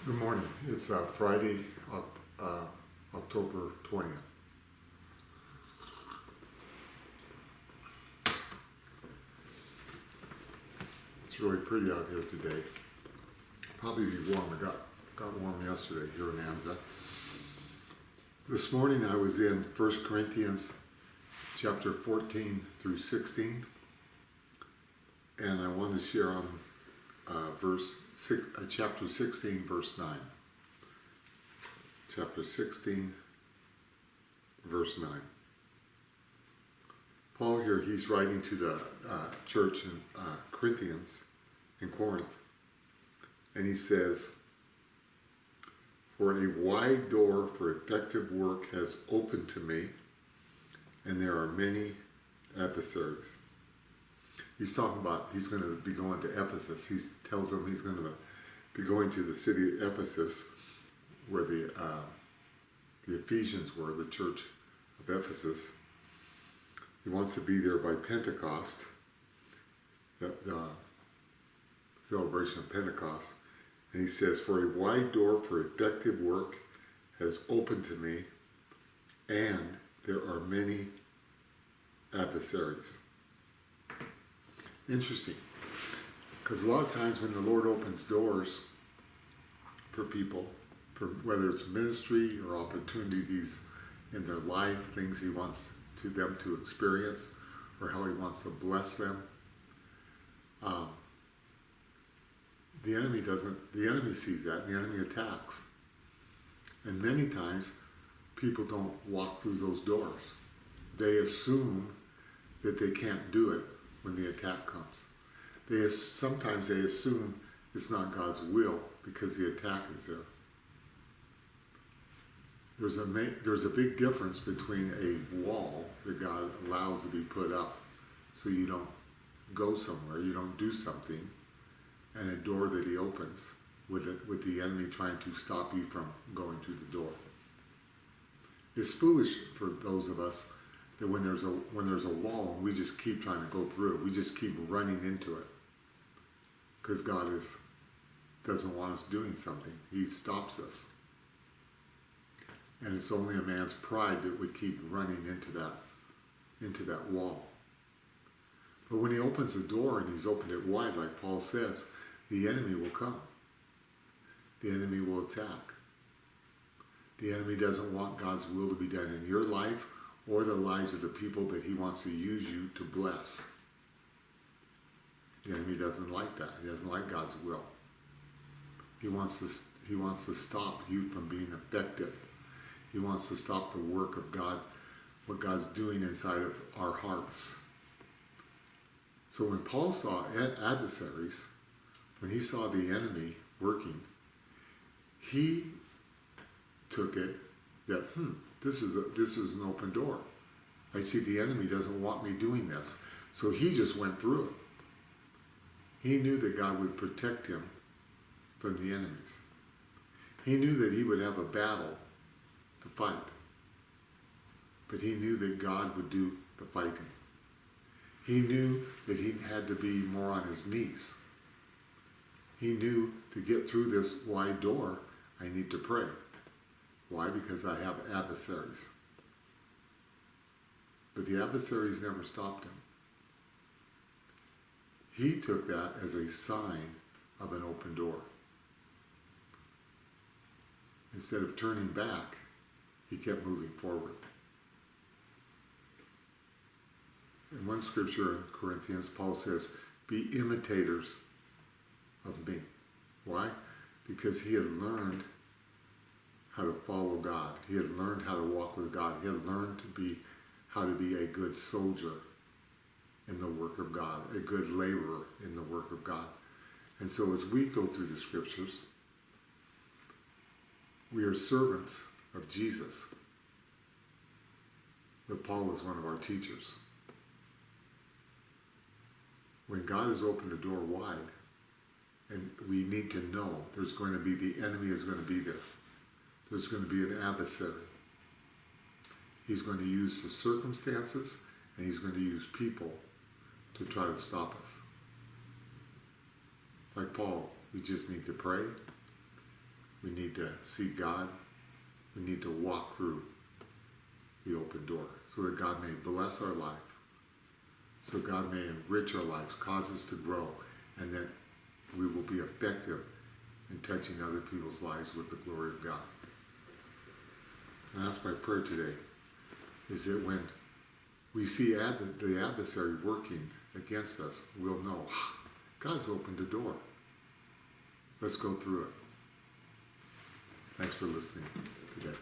Good morning. It's Friday, October 20th. It's really pretty out here today. Probably be warm. It got warm yesterday here in Anza. This morning I was in 1 Corinthians chapter 14 through 16, and I wanted to share on chapter 16, verse 9. Chapter 16, verse 9. Paul here, he's writing to the church in Corinthians, in Corinth, and he says, "For a wide door for effective work has opened to me, and there are many adversaries." He's talking about he's going to be going to Ephesus. He tells them he's going to be going to the city of Ephesus, where the Ephesians were, the church of Ephesus. He wants to be there by Pentecost, the celebration of Pentecost. And he says, "For a wide door for effective work has opened to me, and there are many adversaries." Interesting, because a lot of times when the Lord opens doors for people, for whether it's ministry or opportunities in their life, things he wants them to experience, or how he wants to bless them, the enemy sees that, and the enemy attacks. And many times people don't walk through those doors. They assume that they can't do it when the attack comes. Sometimes they assume it's not God's will because the attack is there. There's a big difference between a wall that God allows to be put up so you don't go somewhere, you don't do something, and a door that he opens with the enemy trying to stop you from going through the door. It's foolish for those of us that when there's a wall, we just keep trying to go through it. We just keep running into it. Because God doesn't want us doing something. He stops us. And it's only a man's pride that would keep running into that wall. But when he opens the door and he's opened it wide, like Paul says, the enemy will come. The enemy will attack. The enemy doesn't want God's will to be done in your life or the lives of the people that he wants to use you to bless. The enemy doesn't like that. He doesn't like God's will. He wants to stop you from being effective. He wants to stop the work of God, what God's doing inside of our hearts. So when Paul saw adversaries, when he saw the enemy working, he took it that, this is an open door. I see the enemy doesn't want me doing this. So he just went through it. He knew that God would protect him from the enemies. He knew that he would have a battle to fight. But he knew that God would do the fighting. He knew that he had to be more on his knees. He knew to get through this wide door, I need to pray. Why? Because I have adversaries. But the adversaries never stopped him. He took that as a sign of an open door. Instead of turning back, he kept moving forward. In one scripture in Corinthians, Paul says, "Be imitators of me." Why? Because he had learned how to follow God. He had learned how to walk with God. He had learned how to be a good soldier in the work of God, a good laborer in the work of God. And so as we go through the scriptures, we are servants of Jesus. But Paul was one of our teachers. When God has opened the door wide, and we need to know there's going to be, the enemy is going to be there. There's going to be an adversary. He's going to use the circumstances, and he's going to use people to try to stop us. Like Paul, we just need to pray. We need to seek God. We need to walk through the open door so that God may bless our life, so God may enrich our lives, cause us to grow, and that we will be effective in touching other people's lives with the glory of God. And that's my prayer today, is that when we see the adversary working against us, we'll know God's opened the door. Let's go through it. Thanks for listening today.